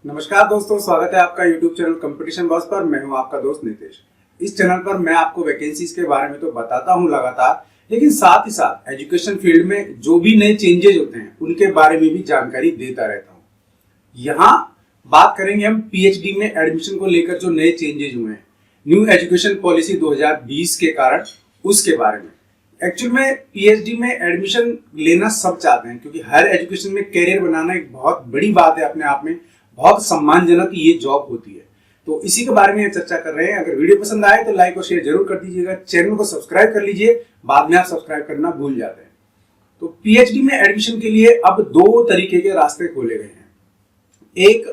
नमस्कार दोस्तों, स्वागत है आपका YouTube चैनल कंपटीशन बॉस पर। मैं हूं आपका दोस्त नितेश। इस चैनल पर मैं आपको वैकेंसीज के बारे में तो बताता हूं लगातार, लेकिन साथ ही साथ एजुकेशन फील्ड में जो भी नए चेंजेज होते हैं उनके बारे में भी जानकारी देता रहता हूं। यहाँ बात करेंगे हम पीएचडी में एडमिशन को लेकर जो नए चेंजेज हुए हैं न्यू एजुकेशन पॉलिसी 2020 के कारण, उसके बारे में। एक्चुअल में पीएचडी में एडमिशन लेना सब चाहते हैं, क्योंकि हायर एजुकेशन में कैरियर बनाना एक बहुत बड़ी बात है, अपने आप में बहुत सम्मानजनक ये जॉब होती है। तो इसी के बारे में चर्चा कर रहे हैं। अगर वीडियो पसंद आए तो लाइक और शेयर जरूर कर दीजिएगा, चैनल को सब्सक्राइब कर लीजिए, बाद में आप सब्सक्राइब करना भूल जाते हैं। तो पीएचडी में एडमिशन के लिए अब दो तरीके के रास्ते खोले गए हैं। एक,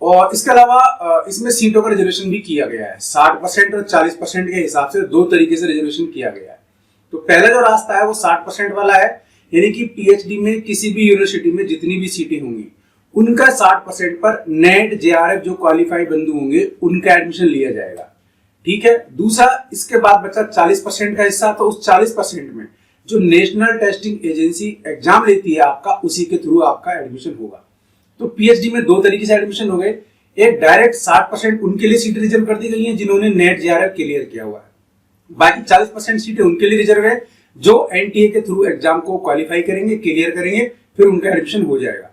और इसके अलावा इसमें सीटों का रिजर्वेशन भी किया गया है। 60% और 40% के हिसाब से दो तरीके से रिजर्वेशन किया गया है। तो पहला जो रास्ता है वो 60% वाला है, यानी कि पीएचडी में किसी भी यूनिवर्सिटी में जितनी भी सीटें होंगी उनका 60% पर नेट जेआरएफ जो क्वालिफाई बंधु होंगे उनका एडमिशन लिया जाएगा। ठीक है। दूसरा, इसके बाद बचा 40% का हिस्सा, तो उस 40% में जो नेशनल टेस्टिंग एजेंसी एग्जाम लेती है आपका, उसी के थ्रू आपका एडमिशन होगा। तो पीएचडी में दो तरीके से एडमिशन हो गए। एक, डायरेक्ट 60% उनके लिए सीट रिजर्व कर दी गई है जिन्होंने नेट जेआरएफ क्लियर किया हुआ है। बाकी 40% सीटें उनके लिए रिजर्व है जो एनटीए के थ्रू एग्जाम को क्वालिफाई करेंगे, क्लियर करेंगे, फिर उनका एडमिशन हो जाएगा।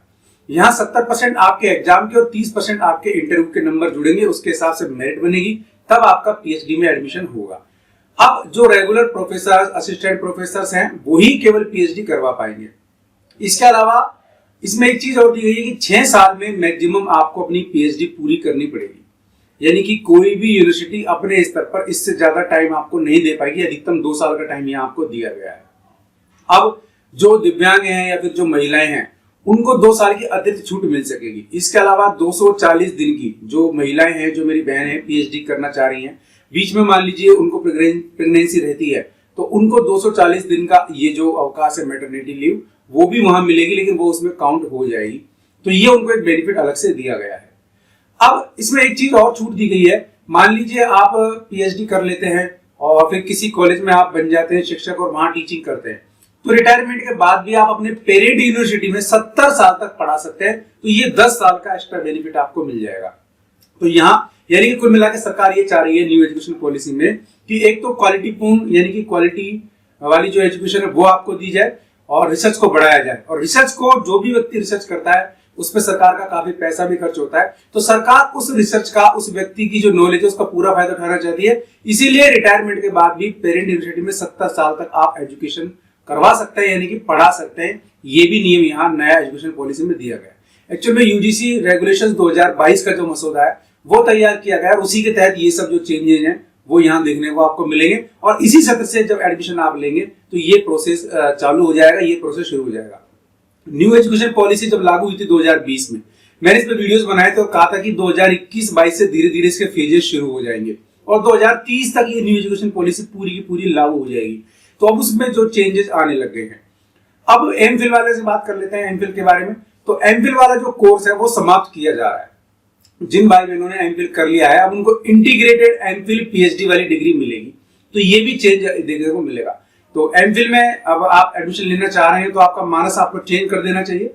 यहाँ 70% आपके एग्जाम के और 30% आपके इंटरव्यू के नंबर जुड़ेंगे, उसके हिसाब से मेरिट बनेगी, तब आपका पीएचडी में एडमिशन होगा। अब जो रेगुलर प्रोफेसर, असिस्टेंट प्रोफेसर हैं, वही केवल पीएचडी करवा पाएंगे। इसके अलावा इसमें एक चीज और दी गई है कि 6 साल में मैक्सिमम आपको अपनी पीएचडी पूरी करनी पड़ेगी, यानी कि कोई भी यूनिवर्सिटी अपने स्तर पर इससे ज्यादा टाइम आपको नहीं दे पाएगी। अधिकतम 2 साल का टाइम यहाँ आपको दिया गया है। अब जो दिव्यांग हैं या फिर जो महिलाएं हैं उनको 2 साल की अतिरिक्त छूट मिल सकेगी। इसके अलावा 240 दिन की जो महिलाएं हैं, जो मेरी बहन है पीएचडी करना चाह रही हैं, बीच में मान लीजिए उनको प्रेगनेंसी रहती है, तो उनको 240 दिन का ये जो अवकाश है मैटरनिटी लीव, वो भी वहां मिलेगी, लेकिन वो उसमें काउंट हो जाएगी। तो ये उनको एक बेनिफिट अलग से दिया गया है। अब इसमें एक चीज और छूट दी गई है। मान लीजिए आप पीएचडी कर लेते हैं और फिर किसी कॉलेज में आप बन जाते हैं शिक्षक और वहां टीचिंग करते हैं, तो रिटायरमेंट के बाद भी आप अपने पेरेंट यूनिवर्सिटी में 70 साल तक पढ़ा सकते हैं। तो ये 10 साल का एक्स्ट्रा बेनिफिट आपको मिल जाएगा। तो यहाँ यानी कि कुल मिलाकर सरकार ये चाह रही है न्यू एजुकेशन पॉलिसी में कि एक तो क्वालिटी पूर्ण, यानी कि क्वालिटी वाली जो एजुकेशन है वो आपको दी जाए और रिसर्च को बढ़ाया जाए। और रिसर्च को जो भी व्यक्ति रिसर्च करता है उस पर सरकार का काफी पैसा भी खर्च होता है, तो सरकार उस रिसर्च का, उस व्यक्ति की जो नॉलेज है उसका पूरा फायदा उठाना चाहती है। इसीलिए रिटायरमेंट के बाद भी पेरेंट यूनिवर्सिटी में 70 साल तक आप एजुकेशन करवा सकते हैं, यानी कि पढ़ा सकते हैं। ये भी नियम यहाँ नया एजुकेशन पॉलिसी में दिया गया है। एक्चुअली में यूजीसी रेगुलेशंस 2022 का जो मसौदा है वो तैयार किया गया है, उसी के तहत ये सब जो चेंजेस हैं वो यहाँ देखने को आपको मिलेंगे। और इसी सत्र से जब एडमिशन आप लेंगे तो ये प्रोसेस चालू हो जाएगा, ये प्रोसेस शुरू हो जाएगा। न्यू एजुकेशन पॉलिसी जब लागू हुई थी 2020 में, मैंने इस पर वीडियोस बनाए थे और कहा था कि 2021-22 से धीरे धीरे इसके फेजेस शुरू हो जाएंगे और 2030 तक ये न्यू एजुकेशन पॉलिसी पूरी की पूरी लागू हो जाएगी। तो अब उसमें जो चेंजेस आने लग गए हैं। अब एमफिल वाले से बात कर लेते हैं, एमफिल के बारे में। तो एमफिल वाला जो कोर्स है वो समाप्त किया जा रहा है। जिन भाई बहनों ने एमफिल कर लिया है अब उनको इंटीग्रेटेड एमफिल पीएचडी वाली डिग्री मिलेगी। तो ये भी चेंज देखने को मिलेगा। तो एमफिल में अब आप एडमिशन लेना चाह रहे हैं तो आपका मानस आपको चेंज कर देना चाहिए,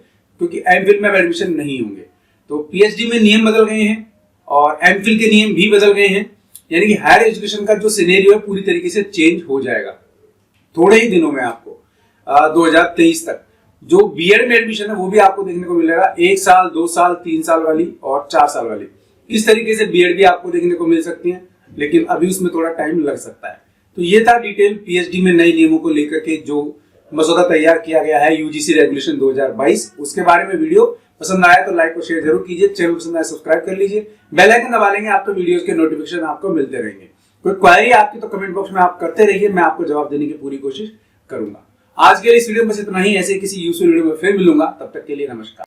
क्योंकि एमफिल में अब एडमिशन नहीं होंगे। तो पीएचडी में नियम बदल गए हैं और एमफिल के नियम भी बदल गए हैं, यानी कि हायर एजुकेशन का जो सिनेरियो है पूरी तरीके से चेंज हो जाएगा थोड़े ही दिनों में। आपको 2023 तक जो बीएड में एडमिशन है वो भी आपको देखने को मिलेगा। 1 साल, 2 साल, 3 साल वाली और 4 साल वाली, इस तरीके से बीएड भी आपको देखने को मिल सकती है, लेकिन अभी उसमें थोड़ा टाइम लग सकता है। तो ये था डिटेल पीएचडी में नए नियमों को लेकर के जो मसौदा तैयार किया गया है यूजीसी रेगुलेशन 2022, उसके बारे में। वीडियो पसंद आया तो लाइक और शेयर जरूर कीजिए, चैनल पसंद आया सब्सक्राइब कर लीजिए, बेल आइकन दबा लेंगे आप तो वीडियोस के नोटिफिकेशन आपको मिलते रहेंगे। कोई क्वेरी आपकी तो कमेंट बॉक्स में आप करते रहिए, मैं आपको जवाब देने की पूरी कोशिश करूंगा। आज के लिए इस वीडियो में बस इतना ही। ऐसे किसी यूजफुल वीडियो में फिर मिलूंगा, तब तक के लिए नमस्कार।